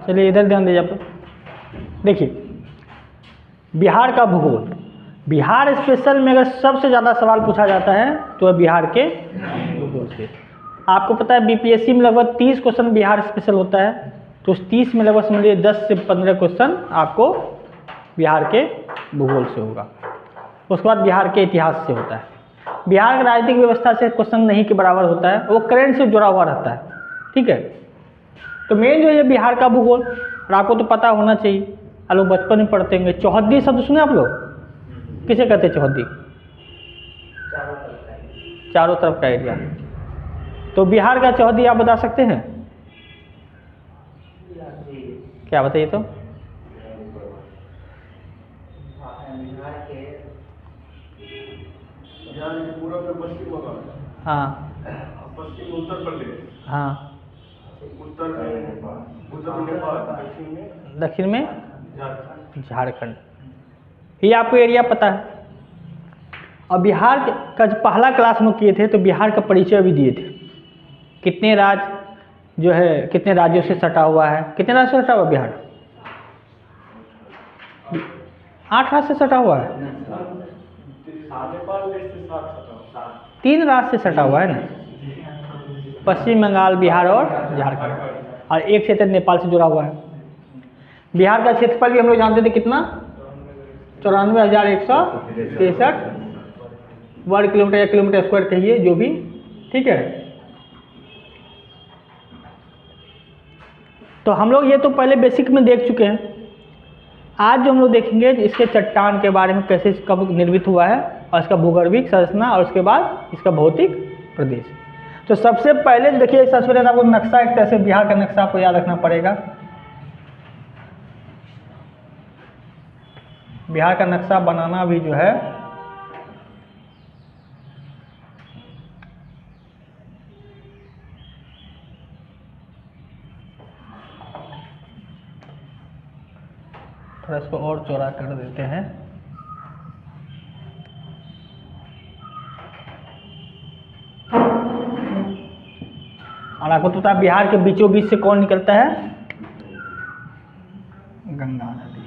चलिए इधर ध्यान दीजिए आप। देखिए बिहार का भूगोल, बिहार स्पेशल में अगर सबसे ज़्यादा सवाल पूछा जाता है तो है बिहार के भूगोल से। आपको पता है बीपीएससी में लगभग 30 क्वेश्चन बिहार स्पेशल होता है, तो उस 30 में लगभग समझिए 10 से 15 क्वेश्चन आपको बिहार के भूगोल से होगा। उसके बाद बिहार के इतिहास से होता है। बिहार की राजनीतिक व्यवस्था से क्वेश्चन नहीं के बराबर होता है, वो करंट से जुड़ा हुआ रहता है, ठीक है। तो मेन जो ये बिहार का भूगोल, और आपको तो पता होना चाहिए, आप लोग बचपन में पढ़ते होंगे। चौहद्दी शब्द सुने आप लोग? किसे कहते हैं चौहद्दी? चारों तरफ का एरिया। तो बिहार का चौहद्दी आप बता सकते हैं? क्या बताइए तो? हाँ, पश्चिम उत्तर प्रदेश, हाँ, उत्तर में नेपाल, दक्षिण में झारखंड। ये आपको एरिया पता है। और बिहार का जो पहला क्लास हम किए थे तो बिहार का परिचय भी दिए थे। कितने राज्य जो है, कितने राज्यों से सटा हुआ है, कितने राज्य से सटा हुआ बिहार? 8 राज्य से सटा हुआ है। 3 राज्य से सटा हुआ है ना, पश्चिम बंगाल, बिहार और झारखंड, और एक क्षेत्र नेपाल से जुड़ा हुआ है। बिहार का क्षेत्रफल भी हम लोग जानते थे कितना? 94,163 वर्ग किलोमीटर या किलोमीटर स्क्वायर कहिए, जो भी, ठीक है। तो हम लोग ये तो पहले बेसिक में देख चुके हैं। आज जो हम लोग देखेंगे इसके चट्टान के बारे में, कैसे कब निर्मित हुआ है, और इसका भूगर्भिक संरचना, और उसके बाद इसका भौतिक प्रदेश। तो सबसे पहले देखिए, सबसे पहले आपको नक्शा, एक तरह से बिहार का नक्शा आपको याद रखना पड़ेगा। बिहार का नक्शा बनाना भी जो है थोड़ा इसको और चौड़ा कर देते हैं। और आपको पता है बिहार के बीचों बीच से कौन निकलता है? गंगा नदी।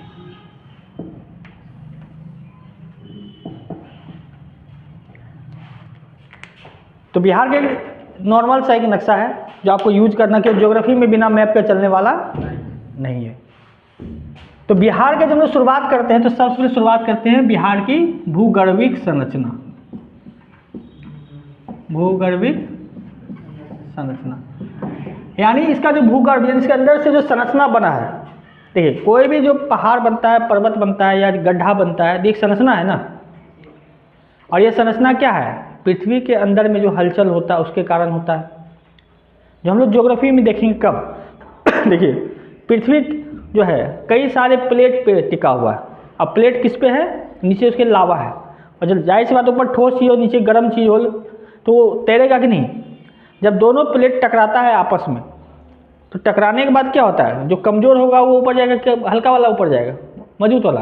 तो बिहार के नॉर्मल सा एक नक्शा है जो आपको यूज करना, कि ज्योग्राफी में बिना मैप के चलने वाला नहीं है। तो बिहार के जब हम शुरुआत करते हैं तो सबसे पहले शुरुआत करते हैं बिहार की भूगर्भिक संरचना। भूगर्भिक संरचना यानी इसका जो भूगर्भ, यानी इसके अंदर से जो संरचना बना है। देखिए कोई भी जो पहाड़ बनता है, पर्वत बनता है या गड्ढा बनता है, एक संरचना है ना। और ये संरचना क्या है? पृथ्वी के अंदर में जो हलचल होता है उसके कारण होता है। जो हम लोग ज्योग्राफी में देखेंगे कब देखिए पृथ्वी जो है कई सारे प्लेट पे टिका हुआ है। अब प्लेट किस पे है? नीचे उसके लावा है। और जब जाहिर सी बात ऊपर ठोस चीज़ हो, नीचे गर्म चीज़ हो, तो तैरेगा कि नहीं? जब दोनों प्लेट टकराता है आपस में, तो टकराने के बाद क्या होता है? जो कमज़ोर होगा वो ऊपर जाएगा, क्या हल्का वाला ऊपर जाएगा? मजबूत वाला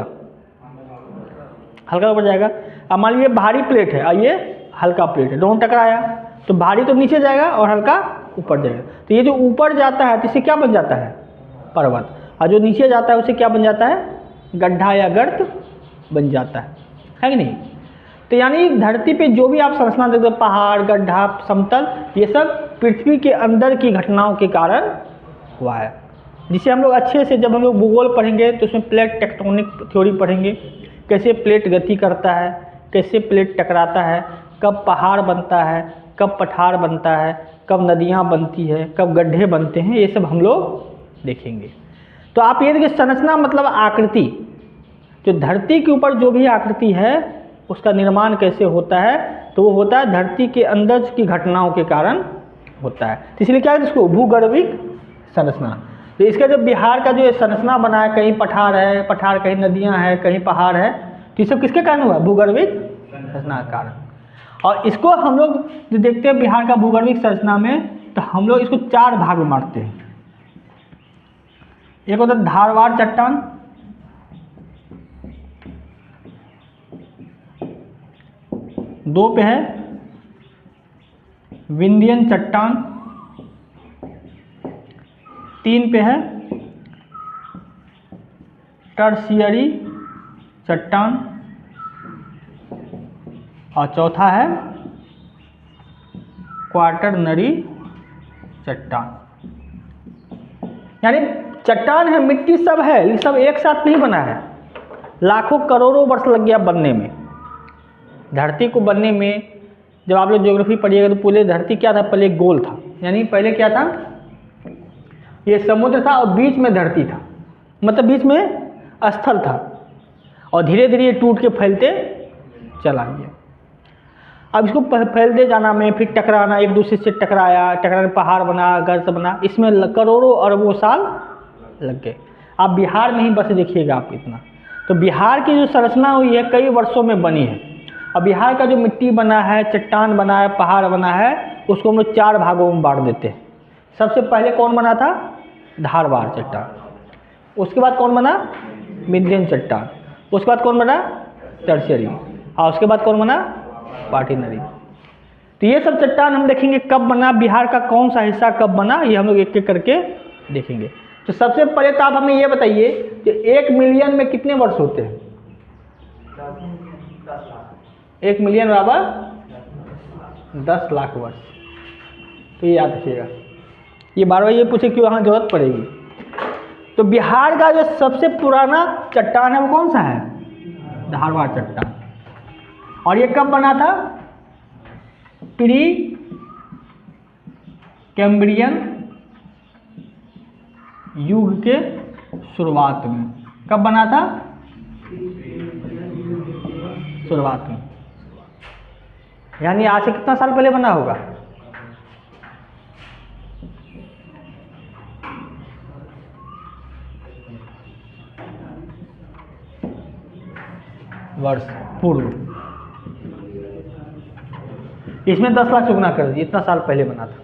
हल्का ऊपर जाएगा। अब मान लीजिए भारी प्लेट है और ये हल्का प्लेट है, दोनों टकराया, तो भारी तो नीचे जाएगा और हल्का ऊपर जाएगा। तो ये जो ऊपर जाता है तो इससे क्या बन जाता है? पर्वत। और जो नीचे जाता है उसे क्या बन जाता है? गड्ढा या गर्त बन जाता है कि नहीं? तो यानी धरती पे जो भी आप संरचना देखते हो, पहाड़, गड्ढा, समतल, ये सब पृथ्वी के अंदर की घटनाओं के कारण हुआ है। जिसे हम लोग अच्छे से, जब हम लोग भूगोल पढ़ेंगे तो उसमें प्लेट टेक्टोनिक थ्योरी पढ़ेंगे, कैसे प्लेट गति करता है, कैसे प्लेट टकराता है, कब पहाड़ बनता है, कब पठार बनता है, कब नदियाँ बनती है, कब गड्ढे बनते हैं, ये सब हम लोग देखेंगे। तो आप ये देखिए, संरचना मतलब आकृति, जो धरती के ऊपर जो भी आकृति है उसका निर्माण कैसे होता है? तो वो होता है धरती के अंदर की घटनाओं के कारण होता है। तो इसलिए क्या है इसको भूगर्भिक संरचना। तो इसका जो बिहार का जो संरचना बना है, कहीं पठार है, पठार कहीं नदियाँ हैं, कहीं पहाड़ है, तो ये सब किसके कारण हुआ? भूगर्भिक संरचना के कारण। और इसको हम लोग जो देखते हैं बिहार का भूगर्भिक संरचना में, तो हम लोग इसको 4 भाग में बांटते हैं। एक होता है धारवाड़ चट्टान, दो पे है विंध्यन चट्टान, 3 पे है टर्शियरी चट्टान, और चौथा है क्वाटरनरी चट्टान। यानी चट्टान है, मिट्टी सब है, ये सब एक साथ नहीं बना है, लाखों करोड़ों वर्ष लग गया बनने में। धरती को बनने में जब आप लोग ज्योग्राफी पढ़िएगा तो पूरे धरती क्या था, पहले गोल था, यानी पहले क्या था, ये समुद्र था और बीच में धरती था, मतलब बीच में स्थल था, और धीरे धीरे ये टूट के फैलते चला गया। अब इसको फैलते जाना में फिर टकराना, एक दूसरे से टकराया, टकराने पहाड़ बना, गर्त बना, इसमें करोड़ों अरबों साल लग गए। आप बिहार में ही बस देखिएगा आप इतना, तो बिहार की जो संरचना हुई है कई वर्षों में बनी है। अब बिहार का जो मिट्टी बना है, चट्टान बना है, पहाड़ बना है, उसको हम लोग 4 भागों में बांट देते हैं। सबसे पहले कौन बना था, धारवाड़ चट्टान, उसके बाद कौन बना, मिथियन चट्टान, उसके बाद कौन बना, टर्शियरी, और उसके बाद कौन बना, क्वाटरनरी। तो ये सब चट्टान हम देखेंगे कब बना, बिहार का कौन सा हिस्सा कब बना, ये हम लोग एक एक करके देखेंगे। तो सबसे पहले तो आप हमें ये बताइए कि 1 मिलियन में कितने वर्ष होते हैं, 1 मिलियन बराबर 10 लाख वर्ष। तो ये याद रखिएगा, ये बार बार ये पूछे क्यों, यहाँ जरूरत पड़ेगी। तो बिहार का जो सबसे पुराना चट्टान है वो कौन सा है, धारवाड़ चट्टान, और ये कब बना था, प्री कैम्ब्रियन युग के शुरुआत में। कब बना था, शुरुआत में, यानी आज से कितना साल पहले बना होगा, वर्ष पूर्व। इसमें 10 लाख से गुना कर दीजिए, इतना साल पहले बना था।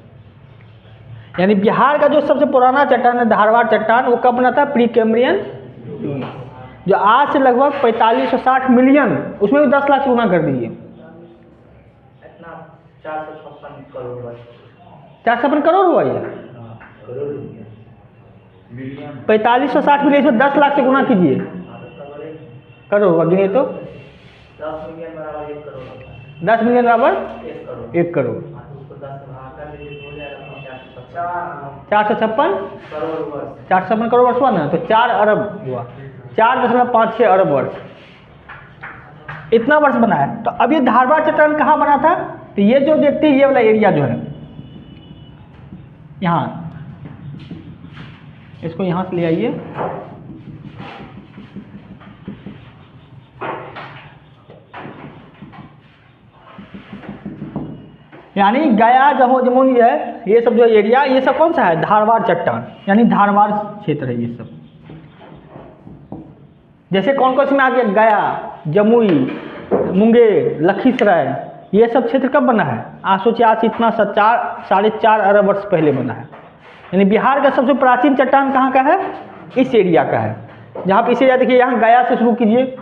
यानी बिहार का जो सबसे पुराना चट्टान है धारवाड़ चट्टान, वो कब बना था, प्री कैम्ब्रियन, जो आज से लगभग 4560 मिलियन, उसमें भी 10 लाख से गुना कर दीजिए, 456 करोड़ हुआ ये, 4560 मिलियन, इसमें 10 लाख से गुना कीजिए, करोड़ हुआ, गिनिए तो 10 मिलियन बराबर 1 करोड़, 456 करोड़ वर्ष हुआ ना, तो 4 अरब हुआ, 4.56 अरब वर्ष, इतना वर्ष बना है। तो अब ये धारवाड़ चट्टान कहाँ बना था, तो ये जो देखते हैं ये वाला एरिया जो है, यहाँ, इसको यहाँ से ले आइए, यानी गया जमुई है, ये सब जो एरिया, ये सब कौन सा है, धारवाड़ चट्टान, यानी धारवाड़ क्षेत्र है ये सब। जैसे कौन कौन से में आ गया, गया, जमुई, मुंगेर, लखीसराय, ये सब क्षेत्र कब बना है, आज सोचिए आज इतना 4.5 अरब वर्ष पहले बना है। यानी बिहार का सबसे प्राचीन चट्टान कहाँ का है, इस एरिया का है। जहाँ पे इस एरिया देखिए, यहाँ गया से शुरू कीजिए,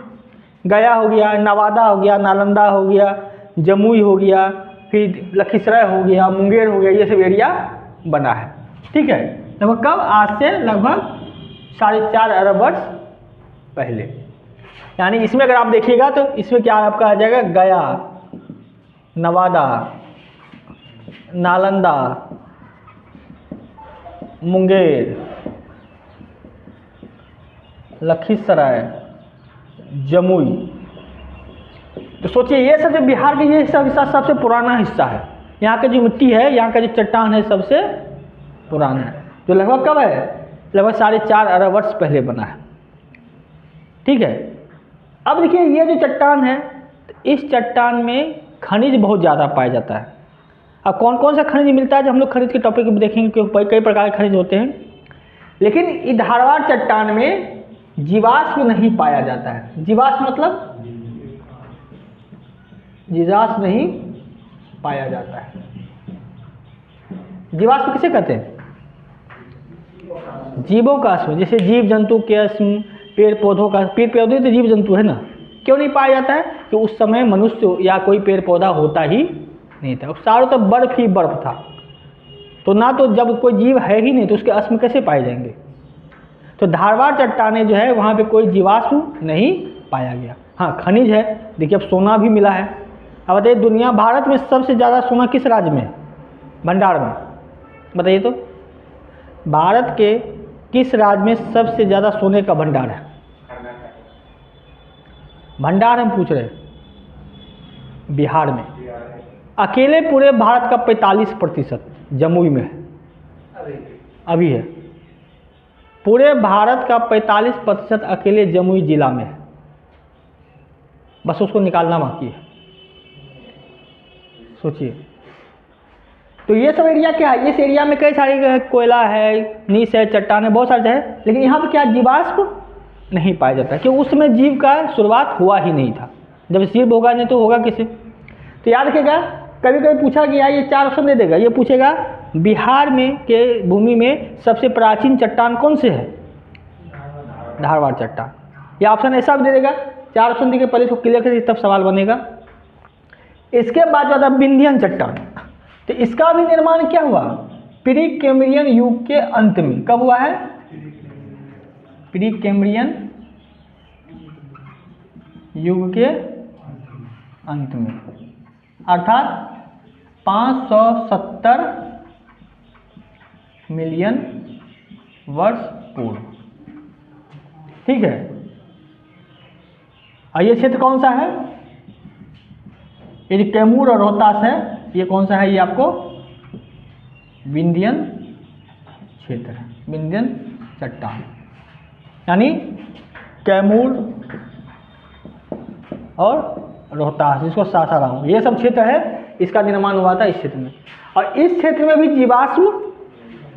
गया हो गया, नवादा हो गया, नालंदा हो गया, जमुई हो गया, फिर लखीसराय हो गया, मुंगेर हो गया, ये सब एरिया बना है। ठीक है, लगभग कब, आज से लगभग 4.5 अरब वर्ष पहले। यानी इसमें अगर आप देखिएगा तो इसमें क्या आपका आ जाएगा, गया, नवादा, नालंदा, मुंगेर, लखीसराय, जमुई। तो सोचिए ये सब जो बिहार के ये हिस्सा सबसे पुराना हिस्सा है, यहाँ का जो मिट्टी है, यहाँ का जो चट्टान है सबसे पुराना है, जो लगभग कब है, लगभग 4.5 अरब वर्ष पहले बना है। ठीक है, अब देखिए ये जो चट्टान है, इस चट्टान में खनिज बहुत ज़्यादा पाया जाता है। अब कौन कौन सा खनिज मिलता है, जब हम लोग खनिज के टॉपिक में देखेंगे, क्योंकि कई प्रकार के खनिज होते हैं, लेकिन इस धारवाड़ चट्टान में जीवाश्म नहीं पाया जाता है। जीवाश्म मतलब जीवाश्म नहीं पाया जाता है। जीवाश्म किसे कहते हैं, जीवों का अस्म, जैसे जीव जंतु के अस्म, पेड़ पौधों का, पेड़ पौधे तो जीव जंतु है ना, क्यों नहीं पाया जाता है, कि उस समय मनुष्य या कोई पेड़ पौधा होता ही नहीं था, चारों तरफ बर्फ ही बर्फ था, तो ना तो जब कोई जीव है ही नहीं तो उसके अस्म कैसे पाए जाएंगे। तो धारवाड़ चट्टाने जो है वहाँ पे कोई जीवाश्म नहीं पाया गया। हाँ, खनिज है, देखिए अब सोना भी मिला है। अब बताइए दुनिया भारत में सबसे ज़्यादा सोना किस राज्य में है, भंडार में? बताइए तो, भारत के किस राज्य में सबसे ज़्यादा सोने का भंडार है? भंडार हम पूछ रहे हैं, बिहार में। अकेले पूरे भारत का 45% जमुई में है, अभी है। पूरे भारत का 45% अकेले जमुई जिला में है, बस उसको निकालना बाकी है। सोचिए, तो ये सब एरिया क्या है? इस एरिया में कई सारे कोयला है, नीस है, चट्टान है, बहुत सारे है, लेकिन यहाँ पे क्या जीवाश्म नहीं पाया जाता, क्योंकि उस समय जीव का शुरुआत हुआ ही नहीं था। जब जीव होगा नहीं तो होगा किसे? तो याद रखिएगा, कभी कभी पूछा गया, ये 4 ऑप्शन दे देगा, ये पूछेगा बिहार में के भूमि में सबसे प्राचीन चट्टान कौन से है? धारवाड़ चट्टान। या ऑप्शन ऐसा भी दे देगा, 4 ऑप्शन देके पहले इसको क्लियर करिए तब सवाल बनेगा। इसके बाद जो आता है विंध्यन चट्टान, तो इसका भी निर्माण क्या हुआ? प्री कैम्ब्रियन युग के अंत में। कब हुआ है? प्री कैम्ब्रियन युग के अंत में, अर्थात 570 मिलियन वर्ष पूर्व। ठीक है, और ये क्षेत्र कौन सा है? ये जो कैमूर और रोहतास है, ये कौन सा है? ये आपको विंध्यन क्षेत्र है, विंध्यन चट्टान, यानी कैमूर और रोहतास, जिसको सासाराम, ये सब क्षेत्र है, इसका निर्माण हुआ था इस क्षेत्र में। और इस क्षेत्र में भी जीवाश्म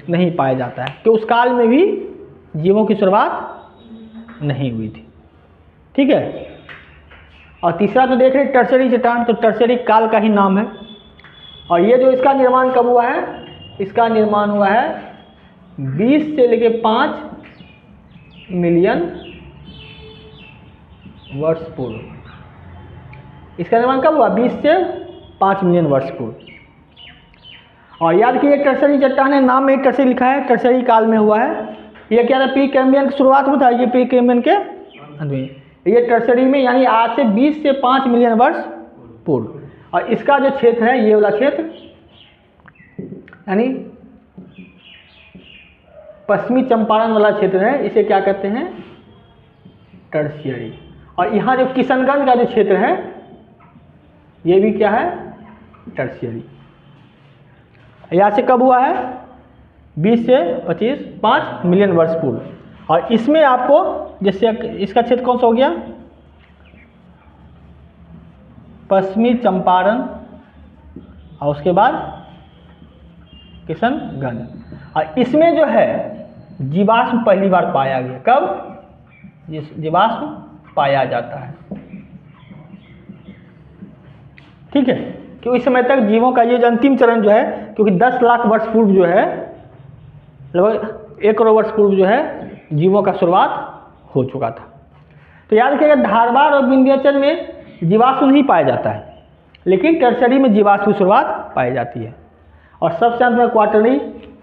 नहीं पाया जाता है, तो उस काल में भी जीवों की शुरुआत नहीं हुई थी। ठीक है, और तीसरा तो देख रहे हैं टर्सरी चट्टान, तो टर्सरी काल का ही नाम है। और ये जो इसका निर्माण कब हुआ है? इसका निर्माण हुआ है 20 से लेके 5 मिलियन वर्ष पूर्व। इसका निर्माण कब हुआ? 20 से 5 मिलियन वर्ष पूर्व। और याद कीजिए टर्सरी चट्टान है, नाम में टर्सरी लिखा है, टर्सरी काल में हुआ है। ये क्या था? प्री कैम्ब्रियन की शुरुआत में था, ये प्री कैम्ब्रियन के अंत में, ये टर्सरी में, यानी आज से 20 से 5 मिलियन वर्ष पूर्व। और इसका जो क्षेत्र है, ये वाला क्षेत्र, यानी पश्चिमी चंपारण वाला क्षेत्र है, इसे क्या कहते हैं? टर्शियरी। और यहाँ जो किशनगंज का जो क्षेत्र है, ये भी क्या है? टर्शियरी। यहाँ से कब हुआ है? 20 से 5 मिलियन वर्ष पूर्व। और इसमें आपको जैसे इसका क्षेत्र कौन सा हो गया? पश्चिमी चंपारण, और उसके बाद किशनगंज। और इसमें जो है जीवाश्म पहली बार पाया गया। कब जीवाश्म पाया जाता है? ठीक है, क्योंकि इस समय तक जीवों का ये जो अंतिम चरण जो है, क्योंकि 10 लाख वर्ष पूर्व जो है, लगभग 1 करोड़ वर्ष पूर्व जो है जीवों का शुरुआत हो चुका था। तो याद रखिएगा, धारवाड़ और विंध्याचल में जीवाश्म नहीं पाया जाता है, लेकिन टर्सरी में जीवाश्म की शुरुआत पाई जाती है। और सबसे अंत में क्वाटरनरी,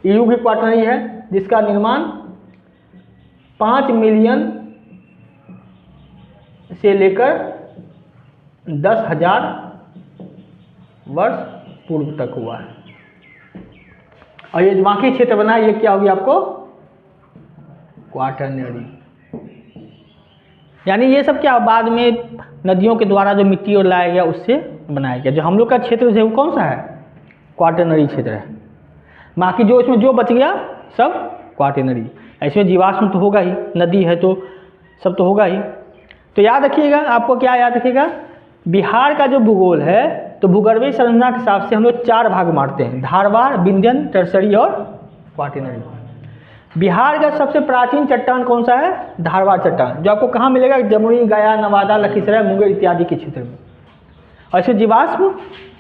युग क्वाटरनरी है, जिसका निर्माण 5 मिलियन से लेकर 10,000 वर्ष पूर्व तक हुआ है। और ये जो बाकी क्षेत्र बना है, ये क्या होगी आपको? क्वाटरनरी। यानी ये सब क्या बाद में नदियों के द्वारा जो मिट्टी और लाया गया उससे बनाया गया। जो हम लोग का क्षेत्र है वो कौन सा है? क्वाटरनरी क्षेत्र है। बाकी जो इसमें जो बच गया सब क्वाटरनरी। इसमें जीवाश्म तो होगा ही, नदी है तो सब तो होगा ही। तो याद रखिएगा, आपको क्या याद रखिएगा, बिहार का जो भूगोल है, तो भूगर्भीय संरचना के हिसाब से हम लोग 4 भाग मारते हैं: धारवाड़, विंध्यन, टर्सरी और क्वाटरनरी। बिहार का सबसे प्राचीन चट्टान कौन सा है? धारवाड़ चट्टान, जो आपको कहाँ मिलेगा? जमुई, गया, नवादा, लखीसराय, मुंगेर इत्यादि के क्षेत्र में। और इसमें जीवाश्म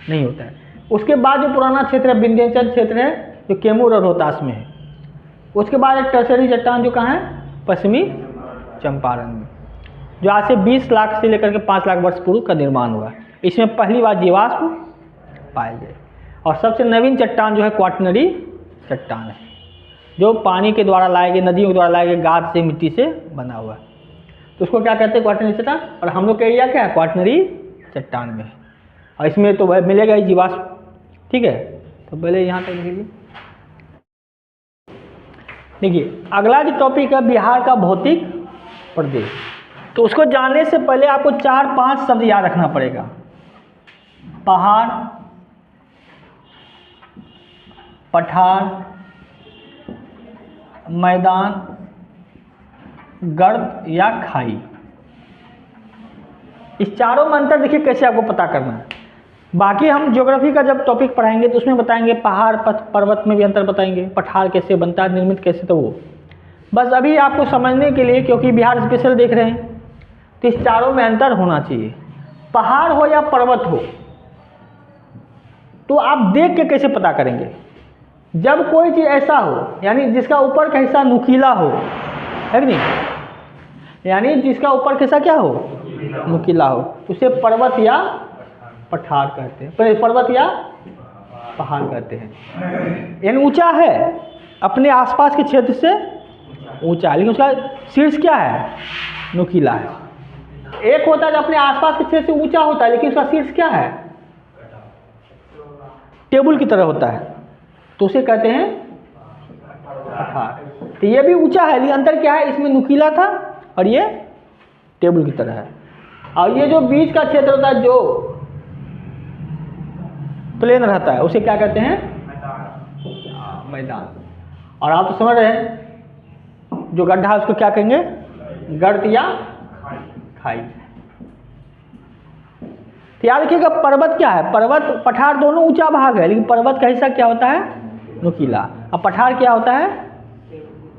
नहीं होता है। उसके बाद जो पुराना क्षेत्र है विंध्याचल क्षेत्र है, जो कैमूर और रोहतास में है। उसके बाद एक टर्सरी चट्टान जो कहाँ है? पश्चिमी चंपारण में, जो आज से 20 लाख से लेकर के 5 लाख वर्ष पूर्व का निर्माण हुआ। इसमें पहली बार जीवाश्म पाए गए। और सबसे नवीन चट्टान जो है क्वाटरनरी चट्टान है। जो पानी के द्वारा लाए गए, नदियों के द्वारा लाए गए गाद से, मिट्टी से बना हुआ है। तो उसको क्या कहते हैं? क्वाटरनरी चट्टान। और हम लोग का एरिया क्या है? क्वाटरनरी चट्टान में। और इसमें तो वह मिलेगा ही जीवाश्म, ठीक है। तो पहले यहाँ तक लिखिए। देखिए अगला जो टॉपिक है बिहार का भौतिक प्रदेश। तो उसको जानने से पहले आपको 4-5 शब्द याद रखना पड़ेगा। पहाड़, पठार, मैदान, गर्त या खाई। इस चारों में अंतर देखिए कैसे आपको पता करना है। बाकी हम ज्योग्राफी का जब टॉपिक पढ़ाएंगे तो उसमें बताएंगे पहाड़ पर्वत में भी अंतर बताएंगे, पठार कैसे बनता है, निर्मित कैसे, तो वो बस अभी आपको समझने के लिए, क्योंकि बिहार स्पेशल देख रहे हैं तो इस चारों में अंतर होना चाहिए। पहाड़ हो या पर्वत हो तो आप देख के कैसे पता करेंगे? जब कोई चीज़ ऐसा हो यानी जिसका ऊपर का हिस्सा नुकीला हो, है कि नहीं, यानी जिसका ऊपर का हिस्सा क्या हो? नुकीला हो, तो उसे पर्वत या पठार कहते हैं, पर्वत या पहाड़ कहते हैं। यानी ऊंचा है, अपने आसपास के क्षेत्र से ऊंचा है, लेकिन उसका शीर्ष क्या है? नुकीला है। एक होता है जो अपने आसपास के क्षेत्र से ऊंचा होता है लेकिन उसका शीर्ष क्या है? टेबल की तरह होता है, तो उसे कहते हैं पठार। तो ये भी ऊंचा है लेकिन अंतर क्या है? इसमें नुकीला था और ये टेबल की तरह है। और ये जो बीच का क्षेत्र होता है जो प्लेन रहता है उसे क्या कहते हैं? मैदान। और आप तो समझ रहे हैं जो गड्ढा है उसको क्या कहेंगे? गर्त या खाई। तो याद रखिएगा पर्वत क्या है? पर्वत पठार दोनों ऊंचा भाग है, लेकिन पर्वत का हिस्सा क्या होता है? नुकीला। और पठार क्या होता है?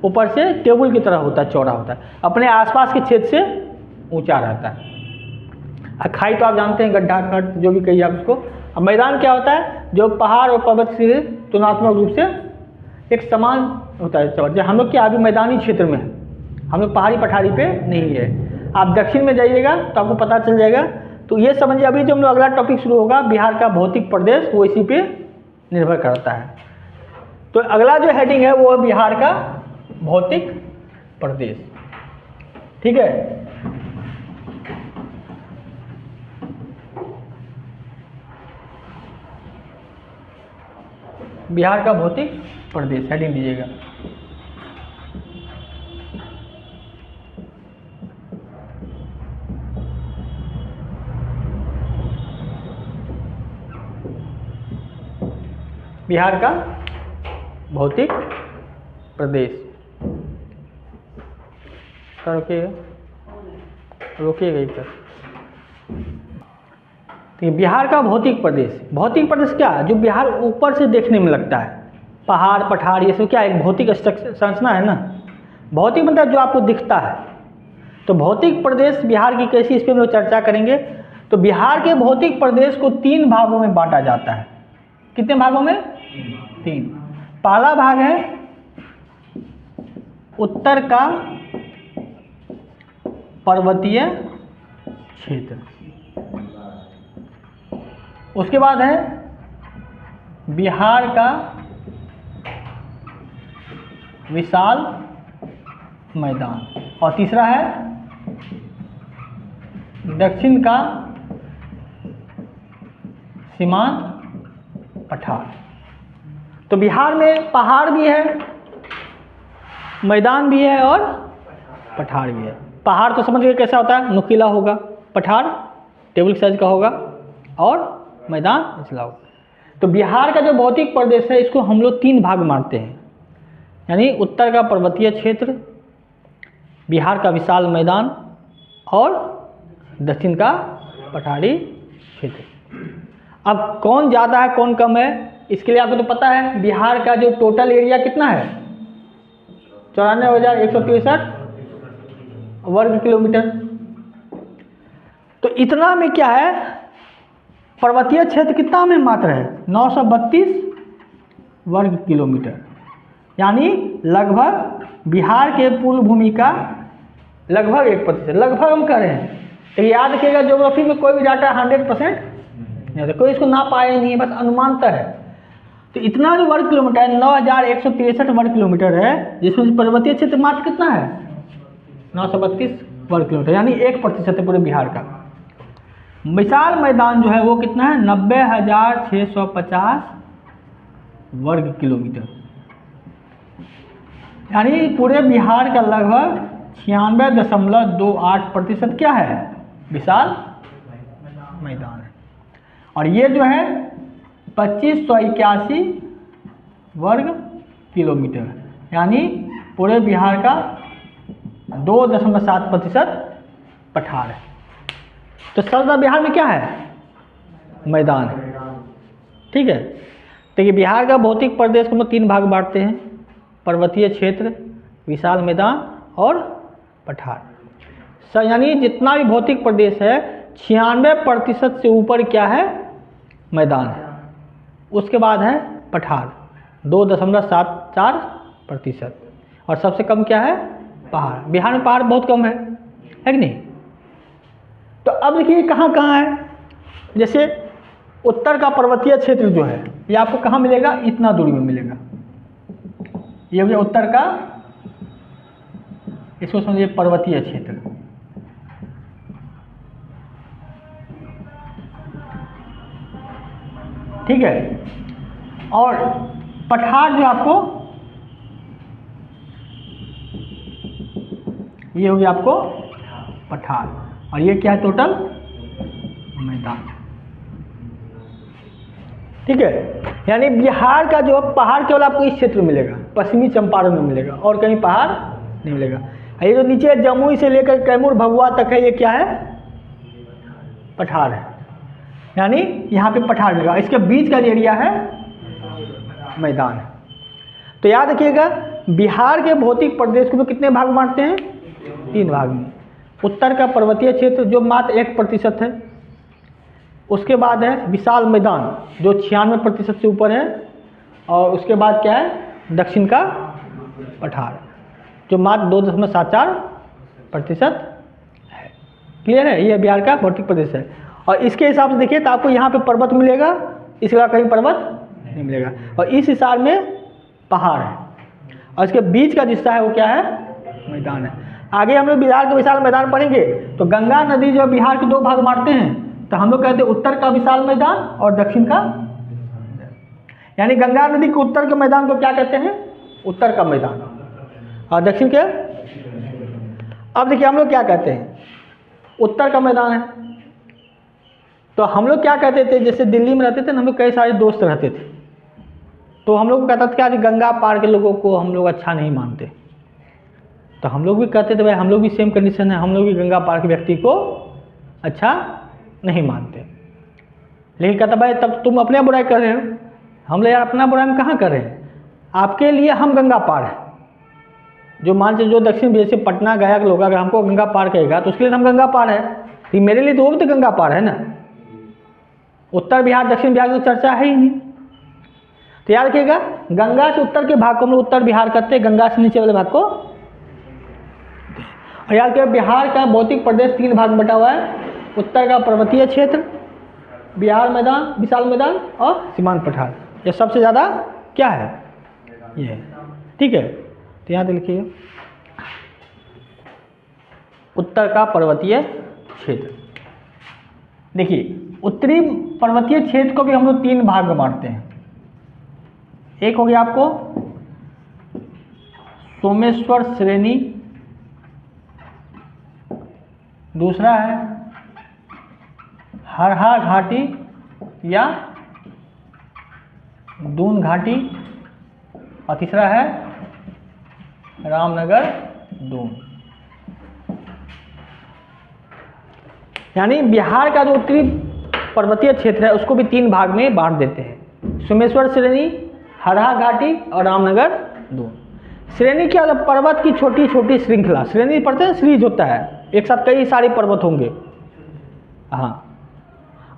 ऊपर से टेबल की तरह होता है, चौड़ा होता है, अपने आसपास के क्षेत्र से ऊंचा रहता है। और खाई तो आप जानते हैं, गड्ढा खड्ड जो भी कहिए आप उसको। अब मैदान क्या होता है? जो पहाड़ और पर्वत से तुलनात्मक रूप से एक समान होता है। जैसे हम लोग क्या अभी मैदानी क्षेत्र में है, हम लोग पहाड़ी पठारी पे नहीं है। आप दक्षिण में जाइएगा तो आपको पता चल जाएगा। तो ये समझिए अभी जो हम लोग अगला टॉपिक शुरू होगा बिहार का भौतिक प्रदेश, वो इसी पे निर्भर करता है। तो अगला जो हेडिंग है वो है बिहार का भौतिक प्रदेश, ठीक है। बिहार का भौतिक प्रदेश हेडिंग दीजिएगा। बिहार का भौतिक प्रदेश। रोकिएगा एक तरह। तो बिहार का भौतिक प्रदेश, भौतिक प्रदेश क्या है? जो बिहार ऊपर से देखने में लगता है, पहाड़ पठार ये सब क्या है? एक भौतिक संरचना है ना। भौतिक मतलब जो आपको दिखता है। तो भौतिक प्रदेश बिहार की कैसी, इस पर हम लोग चर्चा करेंगे। तो बिहार के भौतिक प्रदेश को 3 भागों में बांटा जाता है। कितने भागों में? 3। पहला भाग है उत्तर का पर्वतीय क्षेत्र, उसके बाद है बिहार का विशाल मैदान, और तीसरा है दक्षिण का सीमांत पठार। तो बिहार में पहाड़ भी है, मैदान भी है और पठार भी है। पहाड़ तो समझ गए कैसा होता है? नुकीला होगा। पठार टेबल साइज का होगा और मैदान निचला होगा। तो बिहार का जो भौतिक प्रदेश है इसको हम लोग 3 भाग मानते हैं, यानी उत्तर का पर्वतीय क्षेत्र, बिहार का विशाल मैदान और दक्षिण का पठारी क्षेत्र। अब कौन ज़्यादा है कौन कम है इसके लिए आपको तो पता है बिहार का जो टोटल एरिया कितना है? 94,163 वर्ग किलोमीटर। तो इतना में क्या है? पर्वतीय क्षेत्र कितना में मात्र है? 932 वर्ग किलोमीटर, यानी लगभग बिहार के पूर्ण भूमि का लगभग 1%। लगभग हम कह रहे हैं। तो याद रखिएगा ज्योग्राफी में कोई भी डाटा 100% नहीं होता, कोई इसको ना पाए नहीं है, बस अनुमानतः है। तो इतना जो वर्ग किलोमीटर है 9163 वर्ग किलोमीटर है, जिसमें पर्वतीय क्षेत्र मात्र कितना है 932 वर्ग किलोमीटर, यानी 1% है पूरे बिहार का। विशाल मैदान जो है वो कितना है 90,650 वर्ग किलोमीटर, यानी पूरे बिहार का लगभग 96.28% क्या है विशाल मैदान है। और ये जो है 2581 वर्ग किलोमीटर, यानी पूरे बिहार का 2.7% पठार है। तो सर्वदा बिहार में क्या है मैदान है। ठीक है, देखिए बिहार का भौतिक प्रदेश को हम 3 भाग बांटते हैं, पर्वतीय क्षेत्र, विशाल मैदान और पठार। यानी जितना भी भौतिक प्रदेश है 96% से ऊपर क्या है मैदान है, उसके बाद है पठार 2.74%, और सबसे कम क्या है पहाड़। बिहार में पहाड़ बहुत कम है कि नहीं। तो अब देखिए कहाँ कहाँ है, जैसे उत्तर का पर्वतीय क्षेत्र जो है ये आपको कहाँ मिलेगा, इतना दूरी में मिलेगा। ये हो गया उत्तर का, इसको समझिए पर्वतीय क्षेत्र। ठीक है, और पठार जो आपको, ये हो गया आपको पठार, और ये क्या है टोटल मैदान। ठीक है, यानी बिहार का जो पहाड़ केवल आपको इस क्षेत्र में मिलेगा, पश्चिमी चंपारण में मिलेगा, और कहीं पहाड़ नहीं मिलेगा। ये जो नीचे जमुई से लेकर कैमूर भभुआ तक है, ये क्या है पठार है, यानी यहाँ पे पठार मिलेगा। इसके बीच का एरिया है मैदान है। तो याद रखिएगा बिहार के भौतिक प्रदेश को कितने भाग बांटते हैं, 3 भाग में। उत्तर का पर्वतीय क्षेत्र जो मात्र 1% है, उसके बाद है विशाल मैदान जो 96% से ऊपर है, और उसके बाद क्या है दक्षिण का पठार जो मात्र 2.74% है। क्लियर है, ये बिहार का भौतिक प्रदेश है। और इसके हिसाब से देखिए तो आपको यहाँ पे पर्वत मिलेगा, इसके अलावा कहीं पर्वत नहीं मिलेगा, और इस हिसाब में पहाड़ है, और इसके बीच का हिस्सा है वो क्या है मैदान है। आगे हम लोग बिहार के विशाल मैदान पढ़ेंगे तो गंगा नदी जो बिहार के 2 भाग बांटते हैं, तो हम लोग कहते हैं उत्तर का विशाल मैदान और दक्षिण का, यानी गंगा नदी के उत्तर के मैदान को क्या कहते हैं उत्तर का मैदान, और दक्षिण के। अब देखिए हम लोग क्या कहते हैं, उत्तर का मैदान है तो हम लोग क्या कहते थे, जैसे दिल्ली में रहते थे ना, हम लोग कई सारे दोस्त रहते थे, तो हम लोग कहता था कि आज गंगा पार के लोगों को हम लोग अच्छा नहीं मानते, तो हम लोग भी कहते थे भाई हम लोग भी सेम कंडीशन है, हम लोग भी गंगा पार के व्यक्ति को अच्छा नहीं मानते। लेकिन कहता भाई तब तुम अपने बुराई कर रहे हो, हम लोग यार अपना बुराई में कहाँ कर रहे हैं, आपके लिए हम गंगा पार है। जो मान लीजिए जो दक्षिण जैसे पटना गया के लोग अगर हमको गंगा पार कहेगा तो उसके लिए हम गंगा पार है, लेकिन मेरे लिए तो वो भी तो गंगा पार है ना। उत्तर बिहार दक्षिण बिहार की तो चर्चा है ही नहीं। तो याद रखिएगा गंगा से उत्तर के भाग को हम लोग उत्तर बिहार कहते हैं, गंगा से नीचे वाले भाग को। और याद रखिएगा बिहार का भौतिक प्रदेश 3 भाग बटा हुआ है, उत्तर का पर्वतीय क्षेत्र, बिहार मैदान विशाल मैदान और सीमांत पठार। ये सबसे ज़्यादा क्या है ये, ठीक है। तो यहाँ लिखिए उत्तर का पर्वतीय क्षेत्र। देखिए उत्तरी पर्वतीय क्षेत्र को भी हम लोग 3 भाग में बांटते हैं। एक हो गया आपको सोमेश्वर श्रेणी, दूसरा है हरहा घाटी या दून घाटी, और तीसरा है रामनगर दून। यानी बिहार का जो उत्तरी पर्वतीय क्षेत्र है उसको भी 3 भाग में बांट देते हैं, सोमेश्वर श्रेणी, हरहा घाटी और रामनगर दून। श्रेणी क्या होता है, पर्वत की छोटी छोटी श्रृंखला, श्रेणी पढ़ते हैं सीरीज होता है, एक साथ कई सारे पर्वत होंगे। हाँ,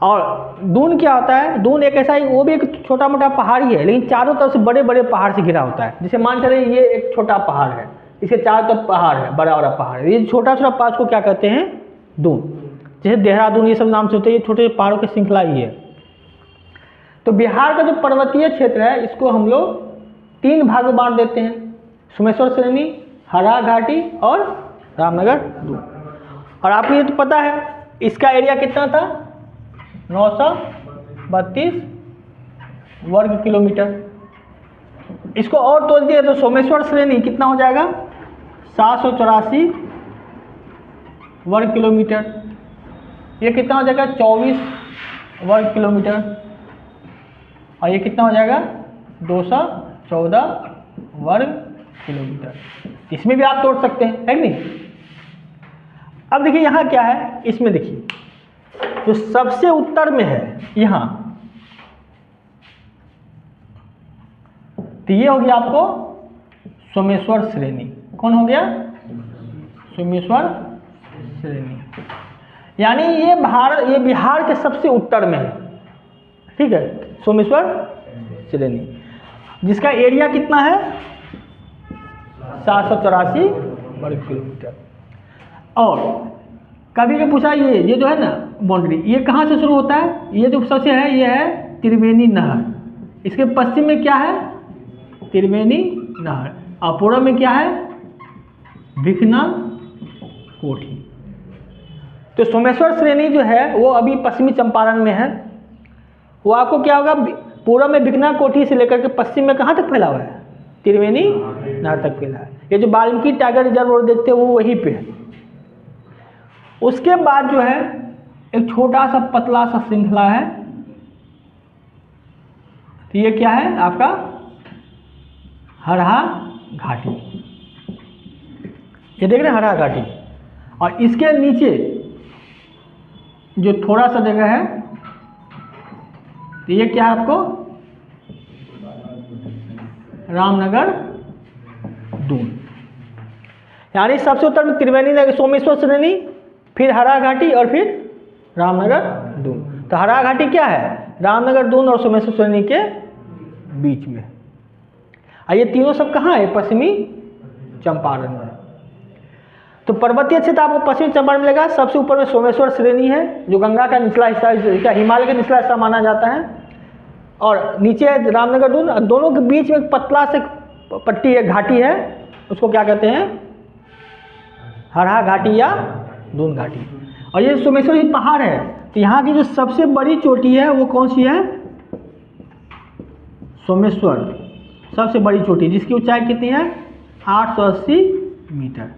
और दून क्या होता है, दून एक ऐसा ही, वो भी एक छोटा मोटा पहाड़ ही है, लेकिन चारों तरफ से बड़े बड़े पहाड़ से घिरा होता है। जैसे मान चले ये एक छोटा पहाड़ है, इसके चारों तरफ पहाड़ है, बड़ा बड़ा पहाड़ है, ये छोटा छोटा पहाड़ को क्या कहते हैं दून। जैसे देहरादून ये सब नाम से होते हैं, ये छोटे पहाड़ों की श्रृंखला ही है। तो बिहार का जो पर्वतीय क्षेत्र है इसको हम लोग 3 भाग में बांट देते हैं, सोमेश्वर श्रेणी, हरा घाटी और रामनगर दून। और आपको ये तो पता है इसका एरिया कितना था, 932 वर्ग किलोमीटर। इसको और तोड़ दिए तो सोमेश्वर श्रेणी कितना हो जाएगा, 784 वर्ग किलोमीटर। ये कितना हो जाएगा, 24 वर्ग किलोमीटर। और ये कितना हो जाएगा, 214 वर्ग किलोमीटर। इसमें भी आप तोड़ सकते हैं, है कि नहीं। अब देखिए यहाँ क्या है, इसमें देखिए जो सबसे उत्तर में है यहाँ, तो ये हो गया आपको सोमेश्वर श्रेणी। कौन हो गया, सोमेश्वर श्रेणी। यानी ये बिहार के सबसे उत्तर में है, ठीक है, सोमेश्वर श्रेणी, जिसका एरिया कितना है, 784 वर्ग किलोमीटर। और कभी भी पूछा ये जो है ना बाउंड्री, ये कहाँ से शुरू होता है, ये जो सबसे है ये है त्रिवेणी नहर। इसके पश्चिम में क्या है, त्रिवेणी नहर। और पूर्व में क्या है, भिकना कोठी। तो सोमेश्वर श्रेणी जो है वो अभी पश्चिमी चंपारण में है। वो आपको क्या होगा, पूर्व में भिकना कोठी से लेकर के पश्चिम में कहाँ तक फैला हुआ है, त्रिवेणी नहर तक फैला है। ये जो वाल्मीकि टाइगर रिजर्व रोड देखते हैं वो वहीं पे है। उसके बाद जो है एक छोटा सा पतला सा श्रृंखला है, तो ये क्या है आपका हरहा घाटी। ये देख रहे हैं हरहा घाटी। और इसके नीचे जो थोड़ा सा जगह है, तो ये क्या है आपको रामनगर दून। यानी सबसे उत्तर में त्रिवेणी नगर, सोमेश्वर श्रेणी, फिर हरा घाटी और फिर रामनगर दून। तो हरा घाटी क्या है, रामनगर दून और सोमेश्वर श्रेणी के बीच में। और ये तीनों सब कहाँ है, पश्चिमी चंपारण में। तो पर्वतीय क्षेत्र आपको पश्चिमी चंपारण में मिलेगा। सबसे ऊपर में सोमेश्वर श्रेणी है जो गंगा का निचला हिस्सा, क्या हिमालय का निचला हिस्सा माना जाता है। और नीचे रामनगर दून, दोनों के बीच में एक पतला से पट्टी है, घाटी है, उसको क्या कहते हैं, हरहा घाटी या दून घाटी। और ये सोमेश्वर ही पहाड़ है। तो यहाँ की जो सबसे बड़ी चोटी है वो कौन सी है, सोमेश्वर सबसे बड़ी चोटी, जिसकी ऊंचाई कितनी है, 880 मीटर।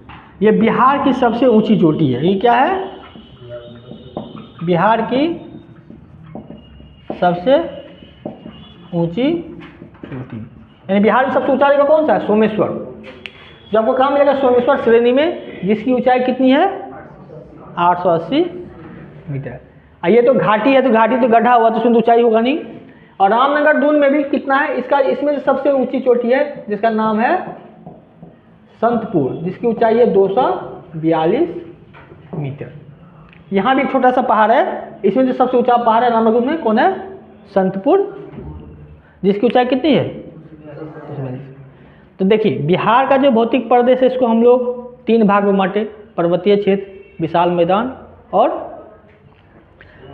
ये बिहार की सबसे ऊंची चोटी है। ये क्या है, बिहार की सबसे ऊंची चोटी। यानी बिहार में सबसे ऊंचा जगह कौन सा है, सोमेश्वर। जो आपको कहाँ मिलेगा, सोमेश्वर श्रेणी में, जिसकी ऊंचाई कितनी है, 880 मीटर। ये तो घाटी है, तो घाटी तो गड्ढा हुआ तो उसमें ऊंचाई होगा नहीं। और रामनगर दून में भी कितना है, इसमें सबसे ऊंची चोटी है जिसका नाम है संतपुर, जिसकी ऊंचाई है 242 मीटर। यहाँ भी एक छोटा सा पहाड़ है, इसमें जो सबसे ऊंचा पहाड़ है रामनगर दून में कौन है, संतपुर, जिसकी ऊंचाई कितनी है। तो देखिए बिहार का जो भौतिक प्रदेश है इसको हम लोग 3 भाग में बांटे, पर्वतीय क्षेत्र, विशाल मैदान और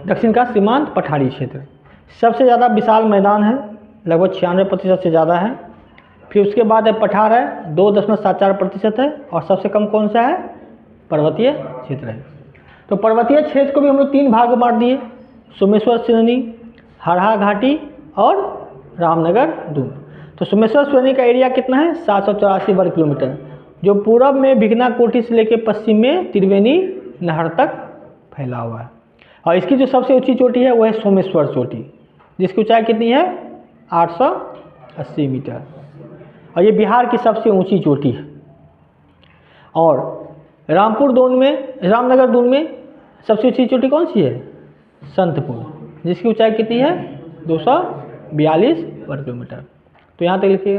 दक्षिण का सीमांत पठारी क्षेत्र। सबसे ज़्यादा विशाल मैदान है, लगभग 96% से ज़्यादा है। फिर उसके बाद है पठार है, 2.74% है। और सबसे कम कौन सा है, पर्वतीय क्षेत्र है। तो पर्वतीय क्षेत्र को भी हम लोग 3 भाग में बांट दिए, सोमेश्वर श्रेणी, हरहा घाटी और रामनगर दून। तो सोमेश्वर श्रेणी का एरिया कितना है, 784 वर्ग किलोमीटर, जो पूरब में भिकना कोठी से लेकर पश्चिम में त्रिवेणी नहर तक फैला हुआ है। और इसकी जो सबसे ऊंची चोटी है वो है सोमेश्वर चोटी, जिसकी ऊंचाई कितनी है, 880 मीटर। और ये बिहार की सबसे ऊंची चोटी है। और रामनगर दून में सबसे ऊंची चोटी कौन सी है, संतपुर, जिसकी ऊंचाई कितनी है, 242 वर्ग किलोमीटर। तो यहाँ तक लिखिए।